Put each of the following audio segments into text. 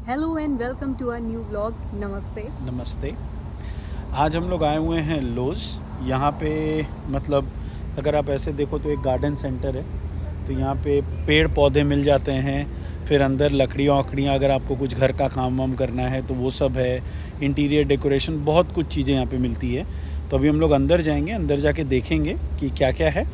Hello and welcome to a new vlog. नमस्ते। नमस्ते। आज हम लोग आए हुए हैं लोज। यहाँ पे मतलब अगर आप ऐसे देखो तो एक गार्डन सेंटर है, तो यहाँ पे पेड़ पौधे मिल जाते हैं। फिर अंदर लकड़ियाँ वकड़ियाँ अगर आपको कुछ घर का काम वाम करना है तो वो सब है। इंटीरियर डेकोरेशन बहुत कुछ चीज़ें यहाँ पे मिलती है। तो अभी हम लोग अंदर जाएंगे, अंदर जाके देखेंगे कि क्या क्या है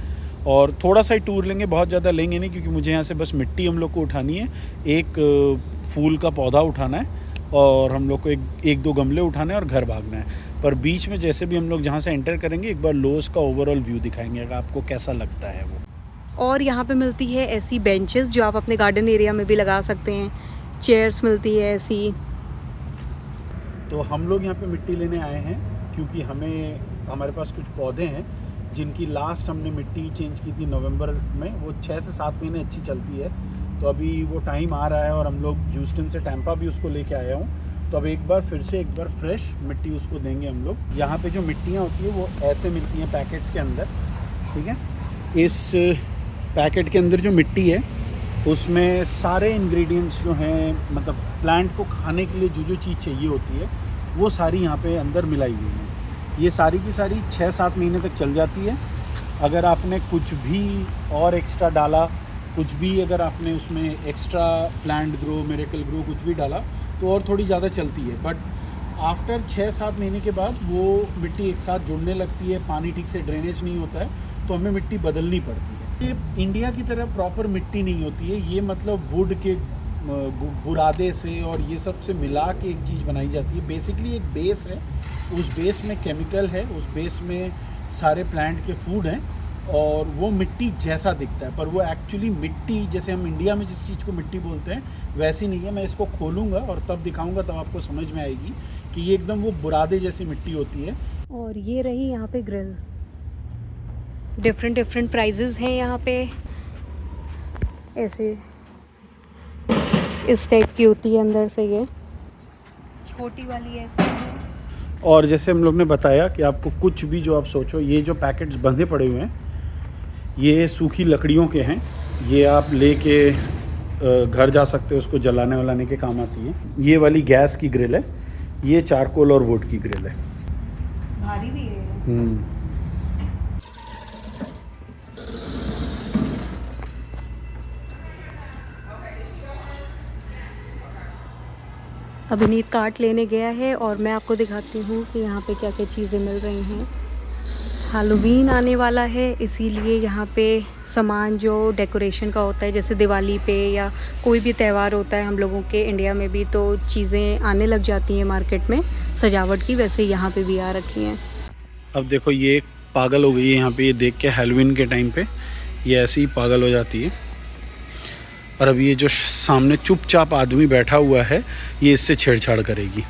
और थोड़ा सा ही टूर लेंगे, बहुत ज़्यादा लेंगे नहीं, क्योंकि मुझे यहाँ से बस मिट्टी हम लोग को उठानी है, एक फूल का पौधा उठाना है और हम लोग को एक दो गमले उठाने हैं और घर भागना है। पर बीच में जैसे भी हम लोग जहाँ से एंटर करेंगे एक बार लोज का ओवरऑल व्यू दिखाएंगे, अगर आपको कैसा लगता है वो। और यहाँ पे मिलती है ऐसी बेंचेस जो आप अपने गार्डन एरिया में भी लगा सकते हैं। चेयर्स मिलती है ऐसी। तो हम लोग यहाँ पे मिट्टी लेने आए हैं क्योंकि हमारे पास कुछ पौधे हैं जिनकी लास्ट हमने मिट्टी चेंज की थी नवंबर में। वो 6 से 7 महीने अच्छी चलती है। तो अभी वो टाइम आ रहा है और हम लोग ह्यूस्टन से टैंपा भी उसको लेके आया हूँ। तो अब एक बार फिर से एक बार फ्रेश मिट्टी उसको देंगे हम लोग। यहाँ पे जो मिट्टियाँ होती है वो ऐसे मिलती हैं पैकेट्स के अंदर, ठीक है। इस पैकेट के अंदर जो मिट्टी है उसमें सारे इंग्रेडिएंट्स जो हैं, मतलब प्लांट को खाने के लिए जो जो चीज़ चाहिए होती है वो सारी यहाँ पे अंदर मिलाई हुई है। ये सारी की सारी 6-7 महीने तक चल जाती है। अगर आपने कुछ भी और एक्स्ट्रा डाला, कुछ भी अगर आपने उसमें extra plant grow, miracle grow कुछ भी डाला तो और थोड़ी ज़्यादा चलती है। बट आफ्टर 6-7 महीने के बाद वो मिट्टी एक साथ जुड़ने लगती है, पानी ठीक से ड्रेनेज नहीं होता है, तो हमें मिट्टी बदलनी पड़ती है। ये इंडिया की तरह प्रॉपर मिट्टी नहीं होती है, ये मतलब वुड के बुरादे से और ये सब से मिला के एक चीज़ बनाई जाती है। बेसिकली एक बेस है, उस बेस में केमिकल है, उस बेस में सारे प्लांट के फूड हैं और वो मिट्टी जैसा दिखता है, पर वो एक्चुअली मिट्टी जैसे हम इंडिया में जिस चीज़ को मिट्टी बोलते हैं वैसी नहीं है। मैं इसको खोलूँगा और तब दिखाऊँगा, तब आपको समझ में आएगी कि ये एकदम वो बुरादे जैसी मिट्टी होती है। और ये रही यहाँ पे ग्रिल। डिफरेंट प्राइजेस हैं यहाँ पे। ऐसे इस टाइप की होती है अंदर से, ये छोटी वाली ऐसी है। और जैसे हम लोग ने बताया कि आपको कुछ भी जो आप सोचो, ये जो पैकेट्स बंधे पड़े हुए हैं ये सूखी लकड़ियों के हैं। ये आप लेके घर जा सकते हो, उसको जलाने वलाने के काम आती है। ये वाली गैस की ग्रिल है, ये चारकोल और वुड की ग्रिल है। भारी भी है। अभिनीत कार्ट लेने गया है और मैं आपको दिखाती हूँ कि यहाँ पे क्या क्या चीज़ें मिल रही हैं। हैलोवीन आने वाला है, इसीलिए यहाँ पे सामान जो डेकोरेशन का होता है, जैसे दिवाली पे या कोई भी त्यौहार होता है हम लोगों के इंडिया में भी, तो चीज़ें आने लग जाती हैं मार्केट में सजावट की, वैसे यहाँ पे भी आ रखी हैं। अब देखो ये पागल हो गई है यहाँ पे, ये देख के हैलोवीन के टाइम पे ये ऐसे ही पागल हो जाती है। और अब ये जो सामने चुपचाप आदमी बैठा हुआ है ये इससे छेड़छाड़ करेगी।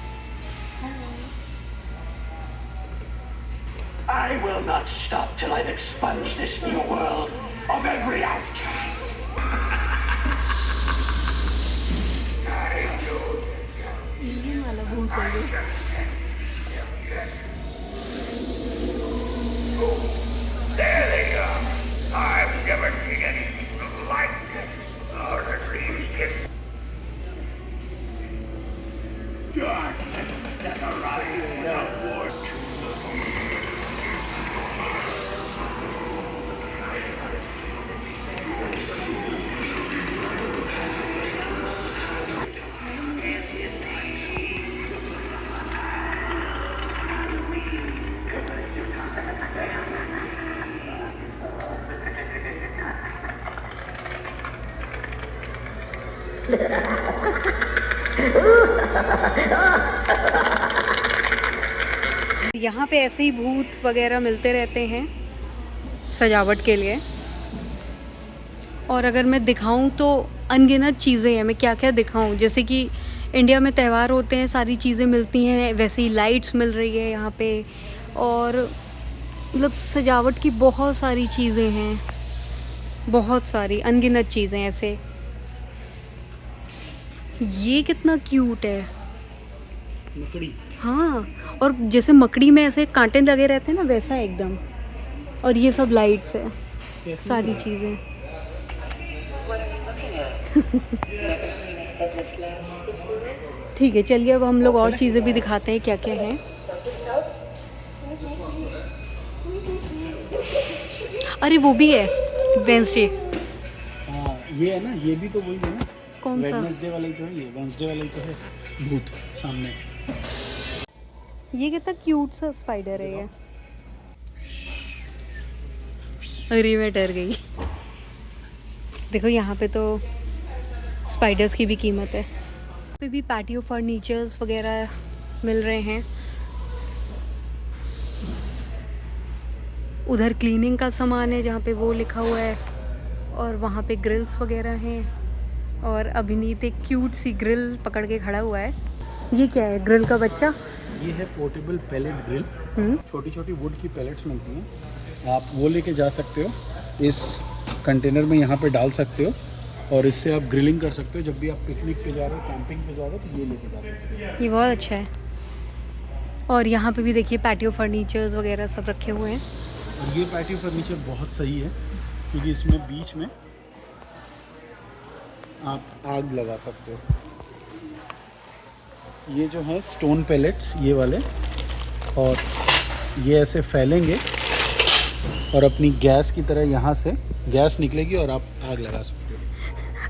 I will not stop till I've expunged this new world of every outcast. ये वाला भूत है ये। There they come. I've never seen anything like this. Oh, the dreams get darkness and the rise of war. यहाँ पे ऐसे ही भूत वगैरह मिलते रहते हैं सजावट के लिए। और अगर मैं दिखाऊं तो अनगिनत चीज़ें हैं, मैं क्या क्या दिखाऊं। जैसे कि इंडिया में त्यौहार होते हैं, सारी चीज़ें मिलती हैं, वैसे ही लाइट्स मिल रही है यहाँ पे। और मतलब सजावट की बहुत सारी चीज़ें हैं, बहुत सारी अनगिनत चीज़ें ऐसे। ये कितना क्यूट है, मकड़ी। हाँ। और जैसे मकड़ी में ऐसे कांटे लगे रहते हैं ना, वैसा एकदम। और ये सब लाइट्स है, सारी चीज़ें। ठीक है, चलिए अब हम लोग और चीज़ें भी दिखाते हैं क्या क्या हैं। अरे वो भी है वेंसडे। हाँ ये है ना, ये भी तो वही है ना। कौन सा? वेडनेसडे वाला ही तो है, ये वेडनेसडे वाला ही तो है, भूत सामने। ये कितना क्यूट सा स्पाइडर है ये। अरे मैं डर गई। देखो यहाँ पे तो स्पाइडर्स की भी कीमत है। यहाँ पे भी पैटियो फर्नीचर्स वगैरह मिल रहे हैं। उधर क्लीनिंग का सामान है जहाँ पे वो लिखा हुआ है, और वहाँ पे ग्रिल्स वगैरह हैं। और अभिनीत एक क्यूट सी ग्रिल पकड़ के खड़ा हुआ है। ये क्या है, ग्रिल का बच्चा? ये है पोर्टेबल पैलेट ग्रिल। छोटी छोटी वुड की पैलेट्स मिलती हैं, आप वो लेके जा सकते हो, इस कंटेनर में यहाँ पे डाल सकते हो और इससे आप ग्रिलिंग कर सकते हो। जब भी आप पिकनिक पे जा रहे हो, कैंपिंग पे जा रहे हो, तो ये लेके जा सकते हो। ये बहुत अच्छा है। और यहाँ पे भी देखिए पैटियो फर्नीचर्स वगैरह सब रखे हुए हैं। और ये पैटियो फर्नीचर बहुत सही है क्योंकि इसमें बीच में आप आग लगा सकते हो। ये जो है स्टोन पैलेट्स ये वाले, और ये ऐसे फैलेंगे और अपनी गैस की तरह यहाँ से गैस निकलेगी और आप आग लगा सकते हो।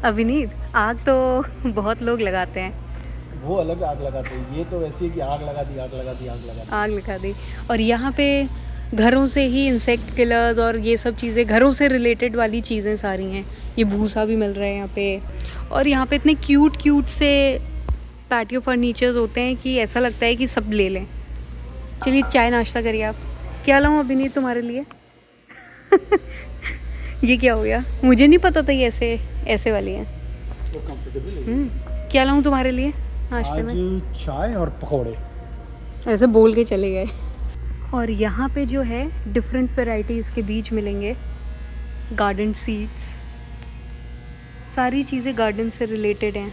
अभिनीत, आग तो बहुत लोग लगाते हैं। वो अलग आग लगाते हैं, ये तो वैसे ही कि आग लगा दी, आग लगा दी, आग लगा दी। आग लगा दी। और यहाँ पे घरों से ही इंसेक्ट किलर्स और ये सब चीज़ें, घरों से रिलेटेड वाली चीज़ें सारी हैं। ये भूसा भी मिल रहा है यहाँ पे। और यहाँ पे इतने क्यूट क्यूट से पैटियो फर्नीचर्स होते हैं कि ऐसा लगता है कि सब ले लें। चलिए चाय नाश्ता करिए आप। क्या लाऊं अभिनीत तुम्हारे लिए? ये क्या हो गया? मुझे नहीं पता था ये ऐसे वाली हैं। तो कंफर्टेबल है। क्या लाऊं तुम्हारे लिए नाश्ते में? आज चाय और पकौड़े। ऐसे बोल के चले गए। और यहाँ पे जो है डिफरेंट वेराइटीज़ के बीज मिलेंगे। गार्डन सीड्स, सारी चीज़ें गार्डन से रिलेटेड हैं,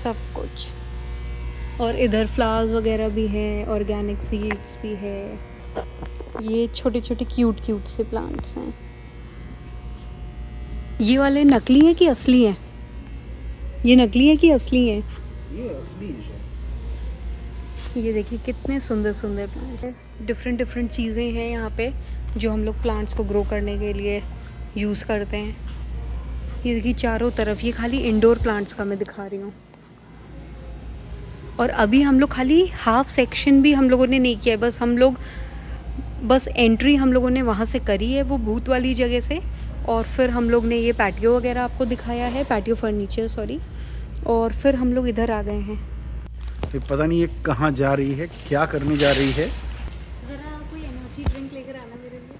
सब कुछ। और इधर फ्लावर्स वगैरह भी हैं, ऑर्गेनिक सीड्स भी है। ये छोटे छोटे क्यूट क्यूट से प्लांट्स हैं। ये वाले नकली हैं कि असली हैं? ये नकली हैं कि असली हैं? ये असली है। ये देखिए कितने सुंदर सुंदर प्लांट्स हैं। डिफरेंट चीज़ें हैं यहाँ पे जो हम लोग प्लांट्स को ग्रो करने के लिए यूज़ करते हैं। ये देखिए चारों तरफ, ये खाली इंडोर प्लांट्स का मैं दिखा रही हूँ। और अभी हम लोग खाली हाफ सेक्शन भी हम लोगों ने नहीं किया है, बस एंट्री हम लोगों ने वहाँ से करी है, वो भूत वाली जगह से। और फिर हम लोग ने ये पैटियो वगैरह आपको दिखाया है, पैटियो फर्नीचर सॉरी। और फिर हम लोग इधर आ गए हैं। ये पता नहीं ये कहाँ जा रही है, क्या करने जा रही है। ज़रा कोई एनर्जी ड्रिंक लेकर आना मेरे लिए।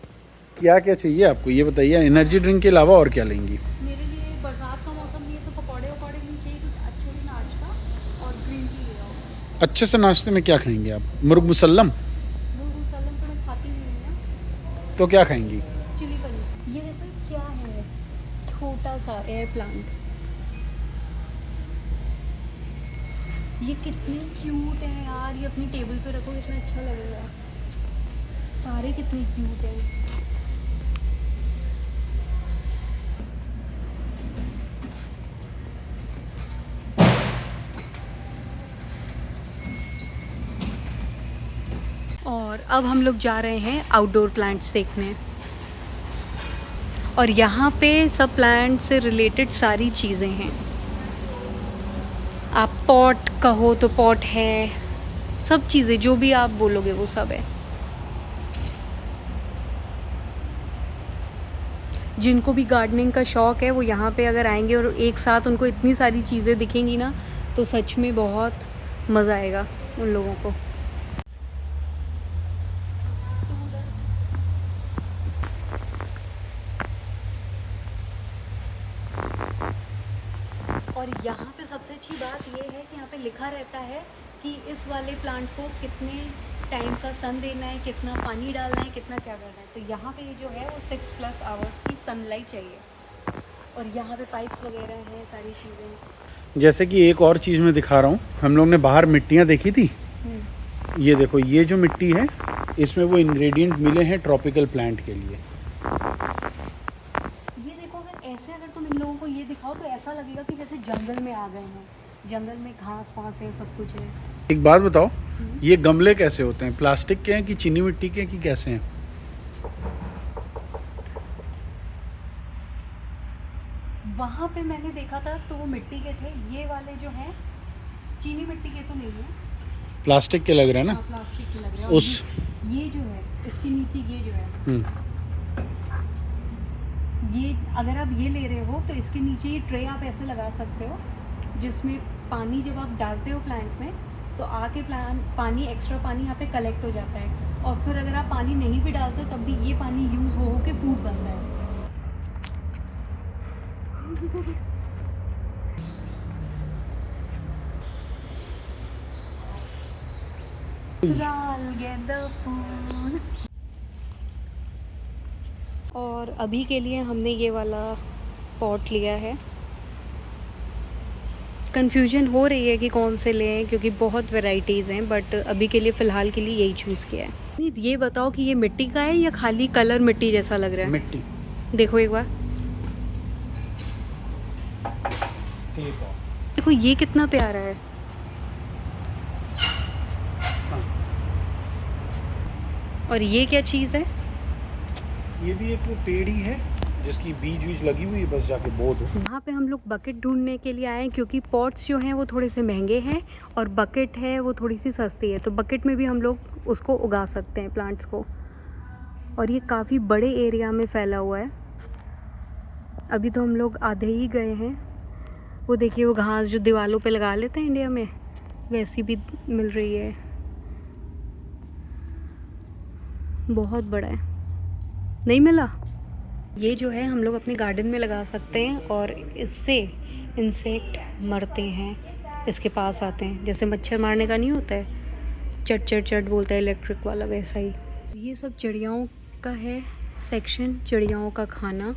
क्या क्या चाहिए आपको ये बताइए। एनर्जी ड्रिंक के अलावा और क्या लेंगी? मेरे लिए बरसात का मौसम नहीं है तो पकौड़े वकौड़े नहीं चाहिए, कुछ अच्छे से नाश्ता और ग्रीन टी ले आओ। अच्छे से नाश्ते में क्या खाएंगे आप? मुर्ग मुसल्लम? मुर्ग मुसल्लम तो मैं खाती नहीं हूँ ना। तो क्या खाएंगी? चिली पनीर। ये देखो क्या है, छोटा सा एयर प्लांट। ये कितने क्यूट हैं यार, ये अपनी टेबल पे रखो कितना अच्छा लगेगा। सारे कितने क्यूट हैं। और अब हम लोग जा रहे हैं आउटडोर प्लांट्स देखने। और यहाँ पे सब प्लांट से रिलेटेड सारी चीज़ें हैं। आप पॉट कहो तो पॉट है, सब चीज़ें जो भी आप बोलोगे वो सब है। जिनको भी गार्डनिंग का शौक़ है वो यहाँ पे अगर आएंगे और एक साथ उनको इतनी सारी चीज़ें दिखेंगी ना, तो सच में बहुत मज़ा आएगा उन लोगों को। और यहाँ पे सबसे अच्छी बात ये है कि यहाँ पे लिखा रहता है कि इस वाले प्लांट को कितने टाइम का सन देना है, कितना पानी डालना है, कितना क्या करना है। तो यहाँ पे ये जो है वो 6+ आवर्स की सनलाइट चाहिए। और यहाँ पे पाइप्स वगैरह हैं, सारी चीज़ें। जैसे कि एक और चीज़ मैं दिखा रहा हूँ, हम लोग ने बाहर मिट्टियाँ देखी थी। ये देखो, ये जो मिट्टी है इसमें वो इंग्रेडिएंट मिले हैं ट्रॉपिकल प्लांट के लिए। ये देखो, अगर तुम इन लोगों को ये दिखाओ तो ऐसा लगेगा कि जैसे जंगल में आ गए हैं। जंगल में घास वास है, सब कुछ है। एक बात बताओ, ये गमले कैसे होते हैं? प्लास्टिक के हैं कि चीनी मिट्टी के हैं कि कैसे हैं? वहाँ पे मैंने देखा था तो वो मिट्टी के थे, ये वाले जो हैं चीनी मिट्टी के तो नहीं है, प्लास्टिक के लग रहे हैं ना? हाँ, प्लास्टिक के लग रहे हैं। और उस ये जो है इसके नीचे ये जो है, ये अगर आप ये ले रहे हो तो इसके नीचे ये ट्रे आप ऐसे लगा सकते हो, जिसमें पानी जब आप डालते हो प्लांट में तो आके पानी एक्स्ट्रा पानी यहाँ पे कलेक्ट हो जाता है, और फिर अगर आप पानी नहीं भी डालते हो तब भी ये पानी यूज़ हो के फूड बनता है। गेंदा फूल। और अभी के लिए हमने ये वाला पॉट लिया है। कंफ्यूजन हो रही है कि कौन से लें क्योंकि बहुत वैरायटीज़ हैं, बट अभी के लिए फ़िलहाल के लिए यही चूज़ किया है। ये बताओ कि ये मिट्टी का है या खाली कलर मिट्टी जैसा लग रहा है? मिट्टी। देखो एक बार, देखो ये कितना प्यारा है। और ये क्या चीज़ है? ये भी एक वो पेड़ ही है जिसकी बीज लगी हुई है, बस जाके बो दो। यहाँ पे हम लोग बकेट ढूंढने के लिए आए हैं क्योंकि पॉट्स जो हैं वो थोड़े से महंगे हैं और बकेट है वो थोड़ी सी सस्ती है, तो बकेट में भी हम लोग उसको उगा सकते हैं प्लांट्स को। और ये काफ़ी बड़े एरिया में फैला हुआ है। अभी तो हम लोग आधे ही गए हैं। वो देखिए वो घास जो दीवारों पे लगा लेते हैं इंडिया में, वैसी भी मिल रही है। बहुत बड़ा है। नहीं मिला? ये जो है हम लोग अपने गार्डन में लगा सकते हैं और इससे इंसेक्ट मरते हैं, इसके पास आते हैं। जैसे मच्छर मारने का नहीं होता है, चट चट चट बोलता है इलेक्ट्रिक वाला, वैसा ही। ये सब चिड़ियाओं का है सेक्शन, चिड़ियाओं का खाना।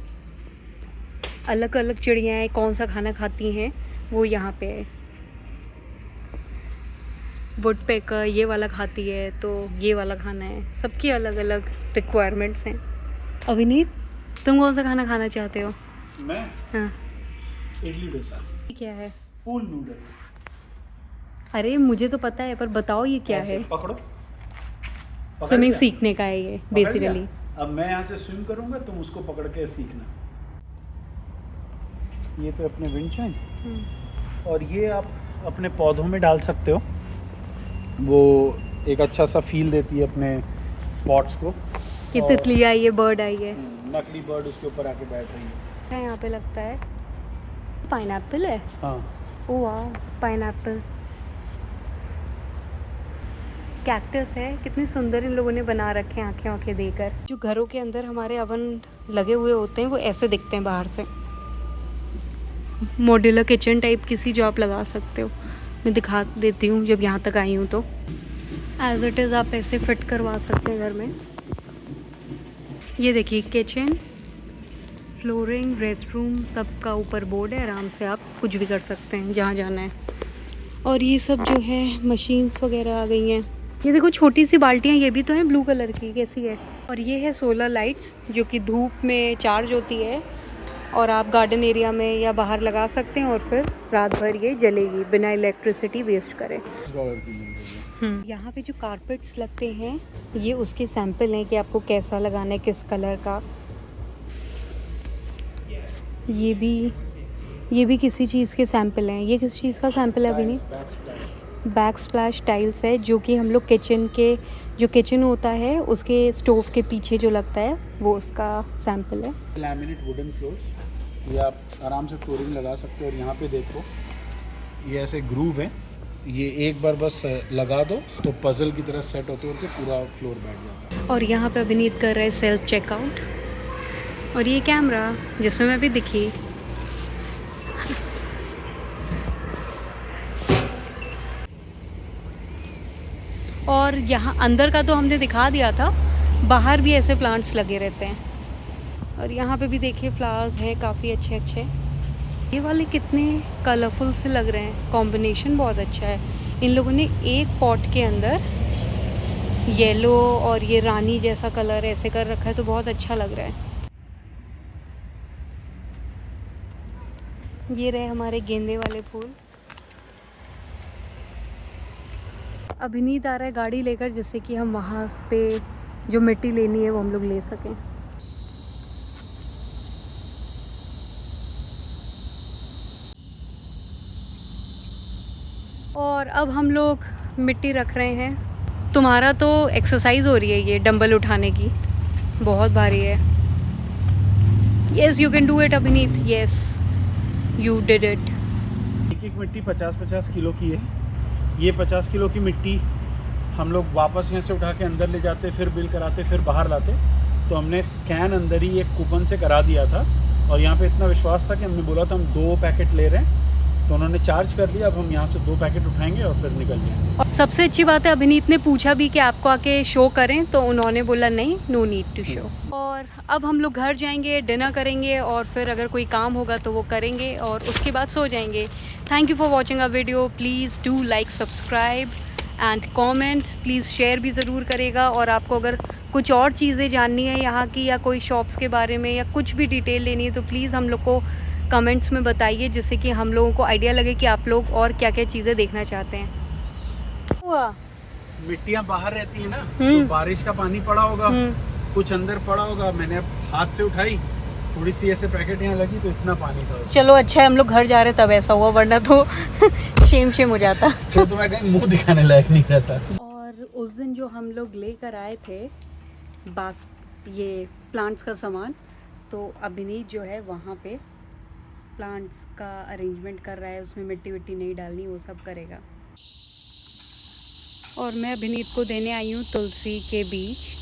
अलग अलग चिड़ियाएँ कौन सा खाना खाती हैं वो यहाँ पे है। वुडपेकर ये वाला खाती है तो ये वाला खाना है, सबकी अलग अलग रिक्वायरमेंट्स हैं। अभिनीत, तुम कौन सा खाना खाना चाहते हो? मैं? हाँ, इडली डोसा। ये क्या है? Pool noodle. अरे मुझे तो पता है, पर बताओ ये क्या है? पकड़ो। स्विमिंग सीखने का है ये बेसिकली। अब मैं यहाँ से स्विम करूँगा, तुम उसको पकड़ के सीखना। ये तो अपने विंड चाइम, और ये आप अपने पौधों में डाल सकते हो। वो एक अच्छा सा फील देती है अपने पॉट्स को। कि तितली आई है, बर्ड आई है, नकली बर्ड उसके ऊपर आके बैठ रही है। यहाँ पे लगता है पाइनएप्पल है। हाँ, ओ वाह, पाइनएप्पल। कैक्टस है, कितने सुंदर इन लोगों ने बना रखे हैं आंखें आंखें देकर। जो घरों के अंदर हमारे ओवन लगे हुए होते हैं वो ऐसे दिखते हैं बाहर से। मॉड्यूलर किचन टाइप किसी जो आप लगा सकते हो। मैं दिखा देती हूँ, जब यहाँ तक आई हूँ तो एज इट इज़ आप ऐसे फिट करवा सकते हैं घर में। ये देखिए किचन, फ्लोरिंग, रेस्ट रूम, सबका ऊपर बोर्ड है, आराम से आप कुछ भी कर सकते हैं जहाँ जाना है। और ये सब जो है मशीन्स वगैरह आ गई हैं। ये देखो छोटी सी बाल्टियाँ, ये भी तो हैं ब्लू कलर की, कैसी है। और ये है सोलर लाइट्स जो कि धूप में चार्ज होती है और आप गार्डन एरिया में या बाहर लगा सकते हैं और फिर रात भर ये जलेगी बिना इलेक्ट्रिसिटी वेस्ट करे। यहाँ पे जो कारपेट्स लगते हैं ये उसके सैंपल हैं कि आपको कैसा लगाना है, किस कलर का। ये भी किसी चीज़ के सैंपल हैं। ये किस चीज़ का सैंपल है अभी? नहीं, बैक स्प्लैश टाइल्स है जो कि हम लोग किचन के, जो किचन होता है उसके स्टोव के पीछे जो लगता है वो उसका सैंपल है। लैमिनेट वुडन फ्लोर्स, ये आप आराम से फ्लोरिंग लगा सकते हो। और यहाँ पे देखो ये ऐसे ग्रूव है, ये एक बार बस लगा दो तो पजल की तरह सेट होते होते पूरा फ्लोर बैठ जाता है। और यहाँ पे अभिनीत कर रहा है सेल्फ चेकआउट। और ये कैमरा जिसमें मैं भी दिखी, और यहाँ अंदर का तो हमने दिखा दिया था, बाहर भी ऐसे प्लांट्स लगे रहते हैं। और यहाँ पे भी देखिए फ्लावर्स हैं काफ़ी अच्छे अच्छे। ये वाले कितने कलरफुल से लग रहे हैं, कॉम्बिनेशन बहुत अच्छा है। इन लोगों ने एक पॉट के अंदर येलो और ये रानी जैसा कलर ऐसे कर रखा है तो बहुत अच्छा लग रहा है। ये रहे हमारे गेंदे वाले फूल। अभिनीत आ रहा है गाड़ी लेकर, जिससे कि हम वहाँ पे जो मिट्टी लेनी है वो हम लोग ले सकें। और अब हम लोग मिट्टी रख रहे हैं। तुम्हारा तो एक्सरसाइज हो रही है ये डंबल उठाने की, बहुत भारी है। Yes you can do it अभिनीत, यस यू डिड इट। एक मिट्टी 50-50 किलो की है। ये 50 किलो की मिट्टी हम लोग वापस यहाँ से उठा के अंदर ले जाते, फिर बिल कराते, फिर बाहर लाते। तो हमने स्कैन अंदर ही एक कूपन से करा दिया था, और यहाँ पे इतना विश्वास था कि हमने बोला था हम 2 पैकेट ले रहे हैं, तो उन्होंने चार्ज कर लिया। अब हम यहाँ से 2 पैकेट उठाएंगे और फिर निकल जाएंगे। और सबसे अच्छी बात है, अभिनीत ने पूछा भी कि आपको आके शो करें, तो उन्होंने बोला नहीं, नो नीड टू शो। और अब हम लोग घर जाएंगे, डिनर करेंगे, और फिर अगर कोई काम होगा तो वो करेंगे, और उसके बाद सो जाएंगे। Thank you for watching a video. Please do like, subscribe and comment. Please share भी ज़रूर करेगा। और आपको अगर कुछ और चीज़ें जाननी है यहाँ की, या कोई शॉप्स के बारे में, या कुछ भी डिटेल लेनी है, तो प्लीज़ हम लोग को कमेंट्स में बताइए, जिससे कि हम लोगों को आइडिया लगे कि आप लोग और क्या क्या चीज़ें देखना चाहते हैं। हुआ मिट्टियाँ बाहर रहती है ना, तो बारिश का पानी पड़ा होगा, कुछ अंदर पड़ा होगा। मैंने अब हाथ से उठाई, थोड़ी सी ऐसे पैकेट यहाँ लगी, तो इतना पानी था उसमें। चलो अच्छा है हम लोग घर जा रहे तब ऐसा हुआ, वरना तो शेम हो जाता। फिर तो मैं कहीं मुंह दिखाने लायक नहीं रहता। और उस दिन जो हम लोग लेकर आए थे ये प्लांट्स का सामान, तो अभिनीत जो है वहाँ पे प्लांट्स का अरेंजमेंट कर रहा है, उसमें मिट्टी विट्टी नहीं डालनी, वो सब करेगा। और मैं अभिनीत को देने आई हूँ तुलसी के बीज।